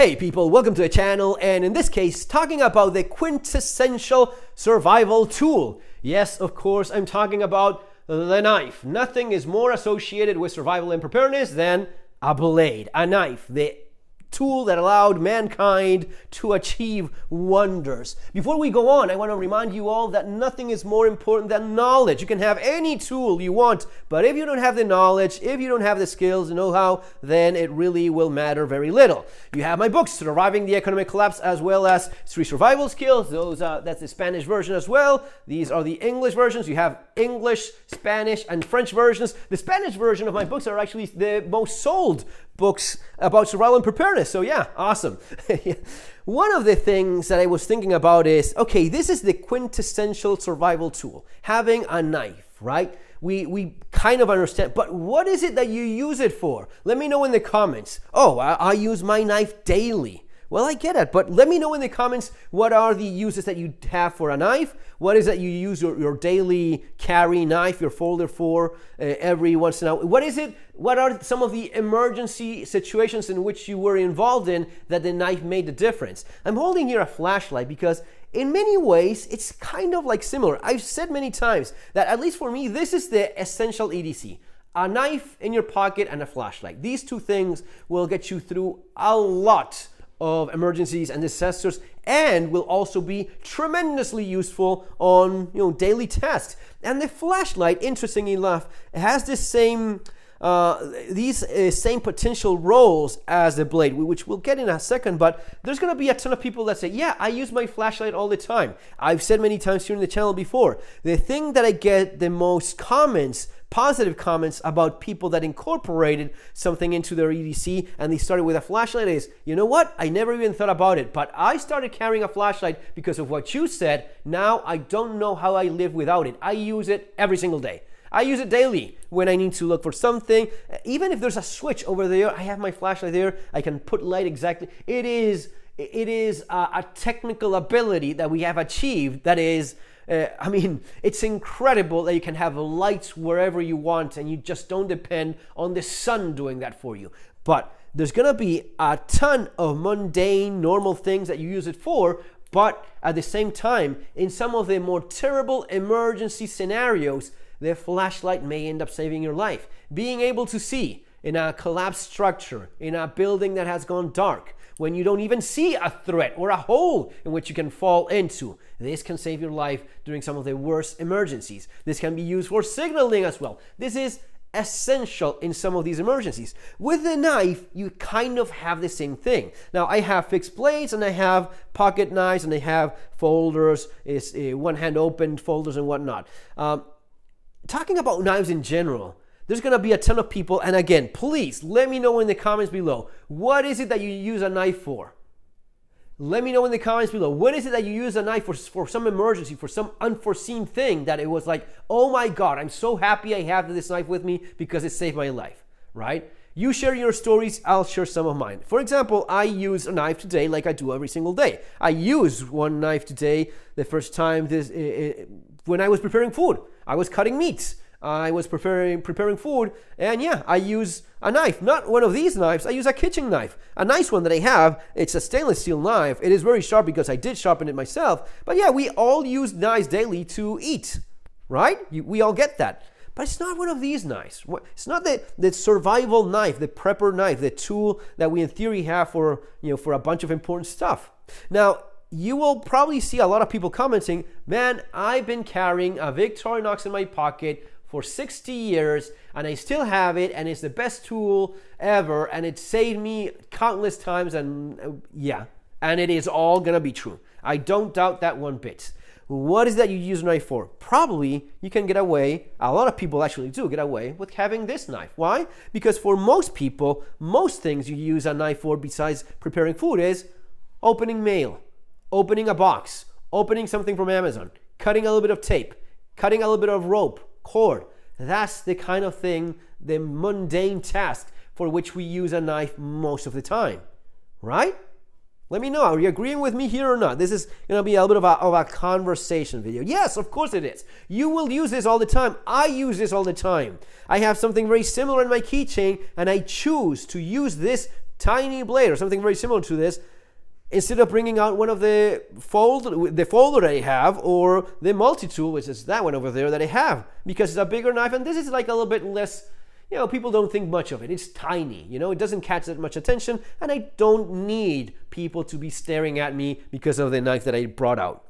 Hey people, welcome to the channel, and in this case, talking about the quintessential survival tool. Yes, of course, I'm talking about the knife. Nothing is more associated with survival and preparedness than a blade, a knife, the tool that allowed mankind to achieve wonders. Before we go on, I want to remind you all that nothing is more important than knowledge. You can have any tool you want, but if you don't have the knowledge, if you don't have the skills and know-how, then it really will matter very little. You have my books, Surviving the Economic Collapse, as well as 3 Survival Skills. That's the Spanish version as well. These are the English versions. You have English, Spanish, and French versions. The Spanish version of my books are actually the most sold books about survival and preparedness. So yeah, awesome. One of the things that I was thinking about is, okay, this is the quintessential survival tool, having a knife, right? We kind of understand, but what is it that you use it for? Let me know in the comments. Oh, I use my knife daily. Well, I get it, but let me know in the comments what are the uses that you have for a knife. What is that you use your daily carry knife, your folder for every once in a while? What is it? What are some of the emergency situations in which you were involved in that the knife made the difference? I'm holding here a flashlight because in many ways, it's kind of like similar. I've said many times that at least for me, this is the essential EDC. A knife in your pocket and a flashlight. These two things will get you through a lot of emergencies and disasters, and will also be tremendously useful on daily tasks. And the flashlight, interestingly enough, has the same same potential roles as the blade, which we'll get in a second. But there's going to be a ton of people that say, yeah, I use my flashlight all the time. I've said many times here in the channel before, the thing that I get the most comments, positive comments about people that incorporated something into their EDC and they started with a flashlight is, you know what? I never even thought about it, but I started carrying a flashlight because of what you said. Now I don't know how I live without it. I use it every single day. I use it daily when I need to look for something. Even if there's a switch over there, I have my flashlight there. I can put light exactly. It is a technical ability that we have achieved that is, it's incredible that you can have lights wherever you want and you just don't depend on the sun doing that for you. But there's gonna be a ton of mundane, normal things that you use it for, but at the same time, in some of the more terrible emergency scenarios, the flashlight may end up saving your life. Being able to see in a collapsed structure, in a building that has gone dark, when you don't even see a threat or a hole in which you can fall into. This can save your life during some of the worst emergencies. This can be used for signaling as well. This is essential in some of these emergencies. With the knife, you kind of have the same thing. Now, I have fixed blades and I have pocket knives and I have folders, one-hand open folders and whatnot. Talking about knives in general, there's going to be a ton of people, and again, please let me know in the comments below, what is it that you use a knife for? Let me know in the comments below, what is it that you use a knife for some emergency, for some unforeseen thing that it was like, oh my God, I'm so happy I have this knife with me because it saved my life, right? You share your stories, I'll share some of mine. For example, I use a knife today like I do every single day. I used one knife today the first time when I was preparing food. I was cutting meats. I was preparing food, and yeah, I use a knife. Not one of these knives. I use a kitchen knife. A nice one that I have. It's a stainless steel knife. It is very sharp because I did sharpen it myself. But yeah, we all use knives daily to eat, right? We all get that. But it's not one of these knives. It's not the survival knife, the prepper knife, the tool that we in theory have for a bunch of important stuff. Now, you will probably see a lot of people commenting, man, I've been carrying a Victorinox in my pocket for 60 years and I still have it and it's the best tool ever and it saved me countless times, and yeah, and it is all gonna be true. I don't doubt that one bit. What is that you use a knife for? Probably you can get away, a lot of people actually do get away with having this knife. Why? Because for most people, most things you use a knife for besides preparing food is opening mail, opening a box, opening something from Amazon, cutting a little bit of tape, cutting a little bit of rope, cord. That's the kind of thing, the mundane task for which we use a knife most of the time, right? Let me know, are you agreeing with me here or not? This is going to be a little bit of a conversation video. Yes, of course it is. You will use this all the time. I use this all the time. I have something very similar in my keychain, and I choose to use this tiny blade or something very similar to this, instead of bringing out one of the folder that I have, or the multi-tool, which is that one over there that I have, because it's a bigger knife, and this is like a little bit less, people don't think much of it. It's tiny, it doesn't catch that much attention, and I don't need people to be staring at me because of the knife that I brought out.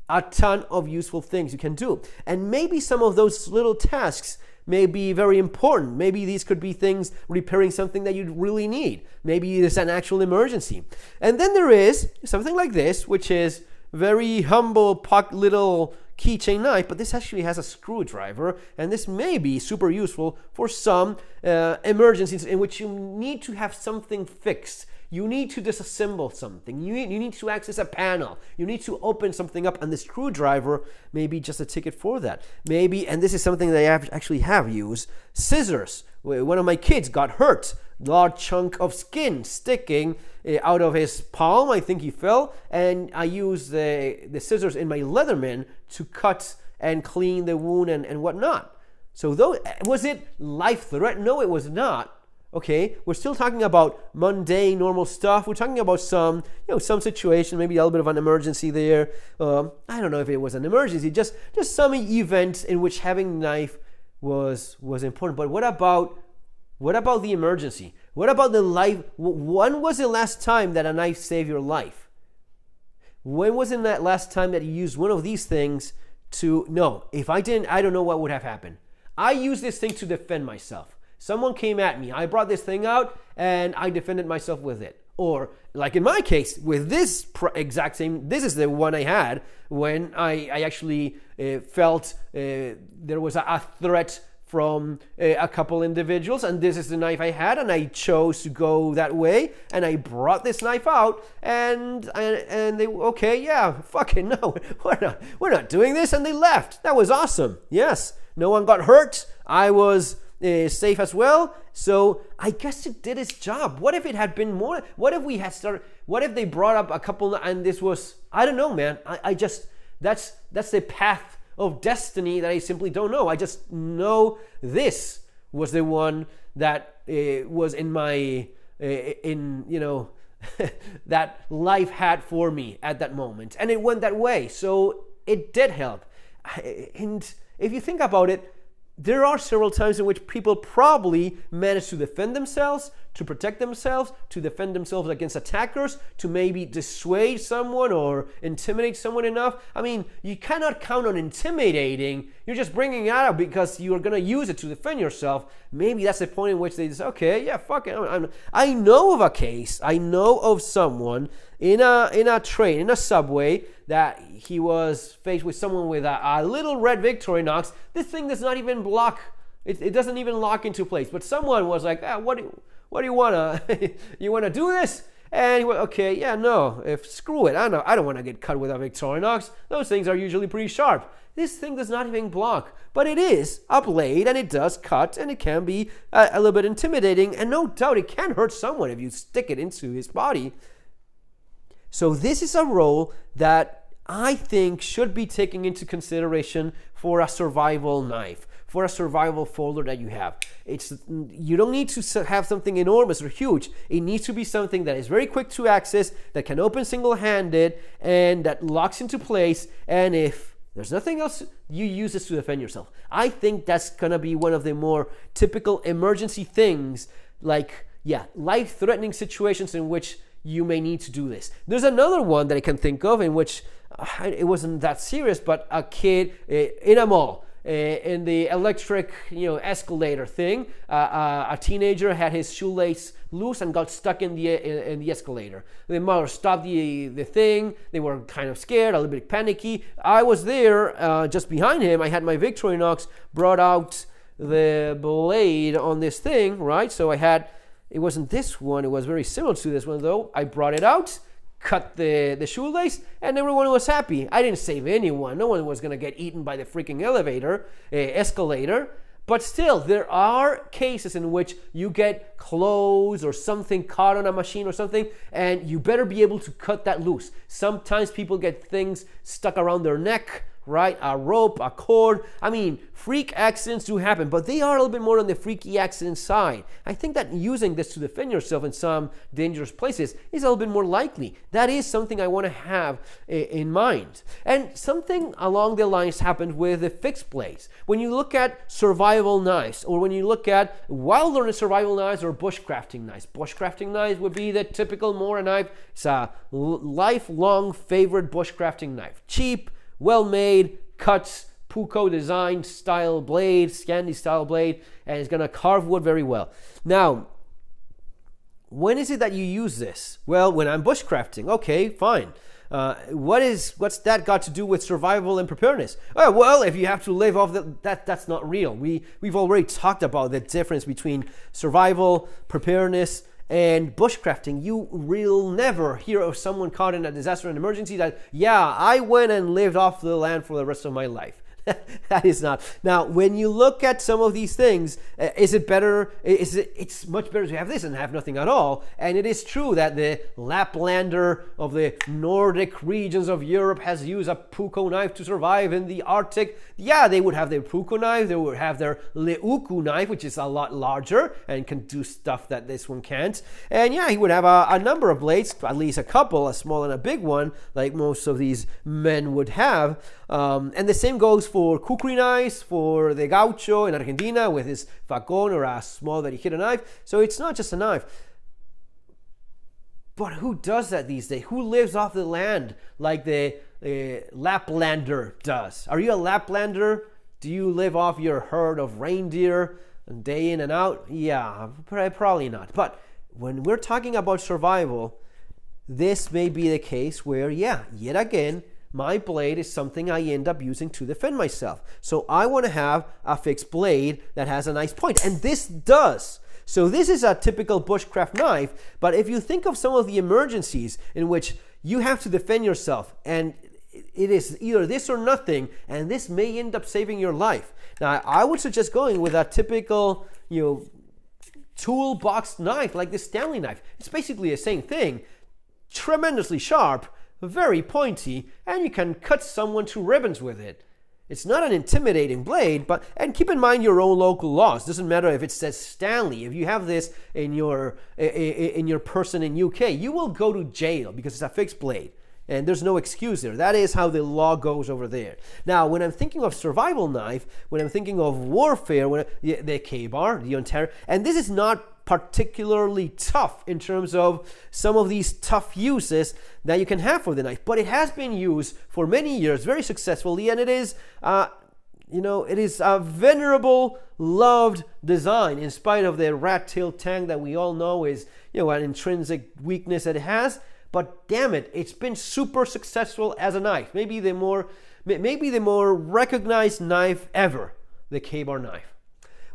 A ton of useful things you can do, and maybe some of those little tasks may be very important. Maybe these could be things repairing something that you really need. Maybe there's an actual emergency. And then there is something like this, which is very humble, little keychain knife, but this actually has a screwdriver, and this may be super useful for some emergencies in which you need to have something fixed. You need to disassemble something. You need to access a panel. You need to open something up, and the screwdriver may be just a ticket for that. Maybe, and this is something that I actually have used, scissors. One of my kids got hurt. Large chunk of skin sticking out of his palm. I think he fell, and I used the scissors in my Leatherman to cut and clean the wound and whatnot. So was it life-threatening? No, it was not. Okay, we're still talking about mundane, normal stuff. We're talking about some situation, maybe a little bit of an emergency there. I don't know if it was an emergency, just some event in which having a knife was important. But what about the emergency? What about the life? When was the last time that a knife saved your life? When was the last time that you used one of these things if I didn't, I don't know what would have happened. I used this thing to defend myself. Someone came at me. I brought this thing out and I defended myself with it. Or like in my case, with this exact same, this is the one I had when I actually felt there was a threat from a couple individuals, and this is the knife I had, and I chose to go that way, and I brought this knife out, and they, okay, yeah, fucking no, we're not doing this, and they left. That was awesome. Yes, no one got hurt. I was safe as well. So I guess it did its job. What if it had been more? What if they brought up a couple and this was, I don't know, man. I just, that's the path of destiny that I simply don't know. I just know this was the one that was in my, that life had for me at that moment. And it went that way. So it did help. And if you think about it, there are several times in which people probably manage to defend themselves, to protect themselves, to defend themselves against attackers, to maybe dissuade someone or intimidate someone enough. I mean, you cannot count on intimidating. You're just bringing it out because you're going to use it to defend yourself. Maybe that's the point in which they say, okay, yeah, fuck it. I know of a case. I know of someone in a train, in a subway, that he was faced with someone with a little red Victorinox. This thing does not even block. It doesn't even lock into place. But someone was like, what do you wanna? You wanna do this? And he went, okay, yeah, no, screw it. I don't want to get cut with a Victorinox. Those things are usually pretty sharp. This thing does not even block, but it is a blade, and it does cut, and it can be a little bit intimidating, and no doubt it can hurt someone if you stick it into his body. So this is a role that I think should be taken into consideration for a survival knife, for a survival folder that you have. You don't need to have something enormous or huge. It needs to be something that is very quick to access, that can open single-handed, and that locks into place. And if there's nothing else, you use this to defend yourself. I think that's gonna be one of the more typical emergency things, like, life-threatening situations in which you may need to do this. There's another one that I can think of in which it wasn't that serious, but a kid in a mall, in the electric escalator thing, a teenager had his shoelace loose and got stuck in the escalator. The mother stopped the thing. They were kind of scared, a little bit panicky. I was there just behind him. I had my Victorinox, brought out the blade on this thing, right? So it wasn't this one, it was very similar to this one though. I brought it out, cut the shoelace, and everyone was happy. I didn't save anyone. No one was going to get eaten by the freaking escalator. But still, there are cases in which you get clothes or something caught on a machine or something, and you better be able to cut that loose. Sometimes people get things stuck around their neck, right? A rope, a cord. I mean, freak accidents do happen, but they are a little bit more on the freaky accident side. I think that using this to defend yourself in some dangerous places is a little bit more likely. That is something I want to have in mind. And something along the lines happened with the fixed blades. When you look at survival knives, or when you look at wilderness survival knives or bushcrafting knives would be the typical Mora knife. It's a lifelong favorite bushcrafting knife. Cheap, well-made, cuts, Puko design style blade, Scandi style blade, and it's gonna carve wood very well. Now, when is it that you use this? Well, when I'm bushcrafting. Okay, fine. What's that got to do with survival and preparedness? Oh, well, if you have to live off that's not real. We've already talked about the difference between survival, preparedness, and bushcrafting. You will never hear of someone caught in a disaster and emergency that, yeah, I went and lived off the land for the rest of my life. That is not. Now, when you look at some of these things, is it better? It's much better to have this and have nothing at all. And it is true that the Laplander of the Nordic regions of Europe has used a Puko knife to survive in the Arctic. Yeah, they would have their Puko knife. They would have their Leuku knife, which is a lot larger and can do stuff that this one can't. And yeah, he would have a number of blades, at least a couple, a small and a big one, like most of these men would have. And the same goes for kukri knives, for the gaucho in Argentina with his facon or a small that he hit a knife. So it's not just a knife. But who does that these days? Who lives off the land like the Laplander does? Are you a Laplander? Do you live off your herd of reindeer and day in and out? Yeah, probably not. But when we're talking about survival, this may be the case where, yeah, yet again, my blade is something I end up using to defend myself. So I want to have a fixed blade that has a nice point. And this does. So this is a typical bushcraft knife. But if you think of some of the emergencies in which you have to defend yourself, and it is either this or nothing, and this may end up saving your life. Now, I would suggest going with a typical, toolbox knife like the Stanley knife. It's basically the same thing. Tremendously sharp, very pointy, and you can cut someone to ribbons with it. It's not an intimidating blade, and keep in mind your own local laws. Doesn't matter if it says Stanley. If you have this in your person in UK, you will go to jail because it's a fixed blade. And there's no excuse there. That is how the law goes over there. Now, when I'm thinking of survival knife, when I'm thinking of warfare, the K-bar, the Ontario, and this is not particularly tough in terms of some of these tough uses that you can have for the knife, but it has been used for many years very successfully, and it is it is a venerable, loved design in spite of the rat-tail tang that we all know is an intrinsic weakness that it has. But damn it, it's been super successful as a knife. Maybe the more recognized knife ever, the K-bar knife.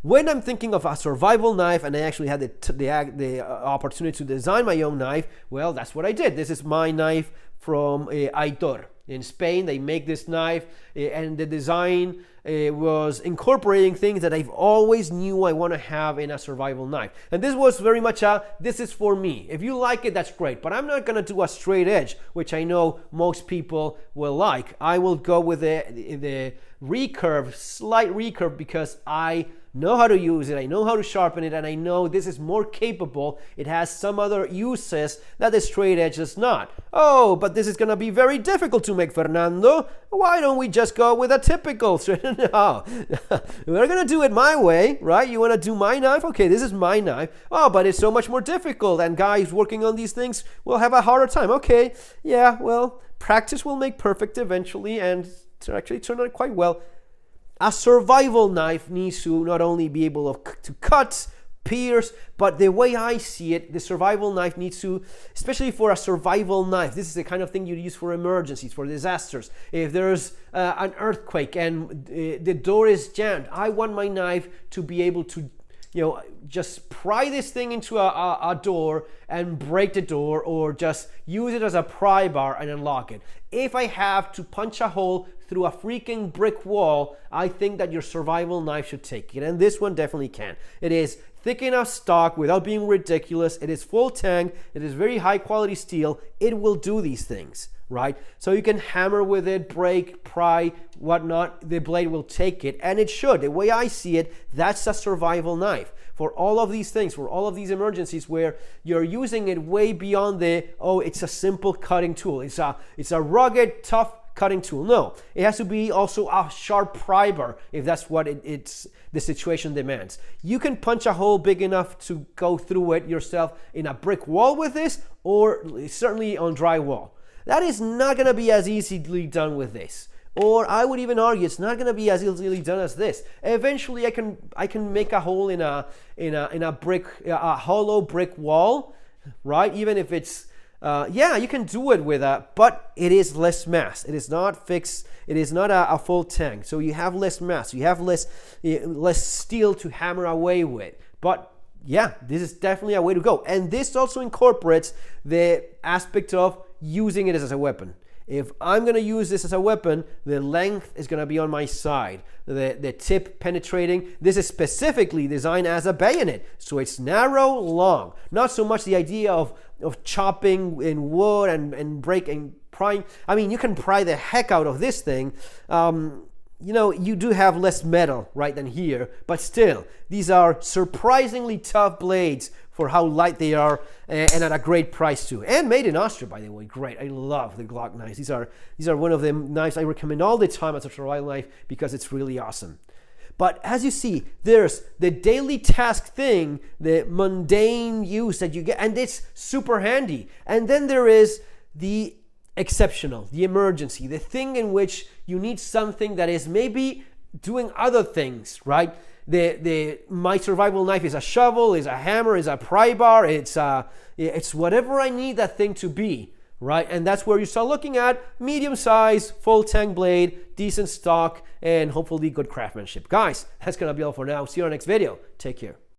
When I'm thinking of a survival knife, and I actually had the opportunity to design my own knife, well, that's what I did. This is my knife from Aitor. In Spain, they make this knife, and the design was incorporating things that I've always knew I want to have in a survival knife. And this was very much this is for me. If you like it, that's great. But I'm not going to do a straight edge, which I know most people will like. I will go with the recurve, slight recurve, because I know how to use it, I know how to sharpen it, and I know this is more capable. It has some other uses that the straight edge does not. Oh, but this is going to be very difficult to make, Fernando. Why don't we just go with a typical straight? No, we're going to do it my way, right? You want to do my knife? Okay, this is my knife. Oh, but it's so much more difficult, and guys working on these things will have a harder time. Okay, yeah, well, practice will make perfect eventually, and to actually turn out quite well. A survival knife needs to not only be able to cut, pierce, but the way I see it, the survival knife needs to, especially for a survival knife, this is the kind of thing you use for emergencies, for disasters. If there's an earthquake and the door is jammed, I want my knife to be able to just pry this thing into a door and break the door, or just use it as a pry bar and unlock it. If I have to punch a hole through a freaking brick wall, I think that your survival knife should take it, and this one definitely can. It is thick enough stock without being ridiculous. It is full tang. It is very high quality steel. It will do these things, right? So you can hammer with it, break, pry, whatnot. The blade will take it, and it should. The way I see it, that's a survival knife. For all of these things, for all of these emergencies where you're using it way beyond the, oh, it's a simple cutting tool. It's a rugged, tough cutting tool. No, it has to be also a sharp primer if that's what it's the situation demands. You can punch a hole big enough to go through it yourself in a brick wall with this, or certainly on drywall. That is not going to be as easily done with this. Or I would even argue it's not going to be as easily done as this. Eventually, I can make a hole in a brick, a hollow brick wall, right? Even if it's yeah, you can do it with that, but it is less mass. It is not fixed. It is not a full tank, so you have less mass. You have less steel to hammer away with. But yeah, this is definitely a way to go. And this also incorporates the aspect of using it as a weapon. If I'm going to use this as a weapon, the length is going to be on my side. The tip penetrating. This is specifically designed as a bayonet. So it's narrow, long. Not so much the idea of chopping in wood and breaking, prying. I mean, you can pry the heck out of this thing. You know, you do have less metal, right, than here. But still, these are surprisingly tough blades for how light they are, and at a great price too. And made in Austria, by the way. Great. I love the Glock knives. These are one of the knives I recommend all the time as a survival knife because it's really awesome. But as you see, there's the daily task thing, the mundane use that you get, and it's super handy. And then there is the exceptional, the emergency, the thing in which you need something that is maybe doing other things, right? My survival knife is a shovel, is a hammer, is a pry bar, it's whatever I need that thing to be, right? And that's where you start looking at medium size, full tang blade, decent stock, and hopefully good craftsmanship. Guys, that's gonna be all for now. See you on our next video. Take care.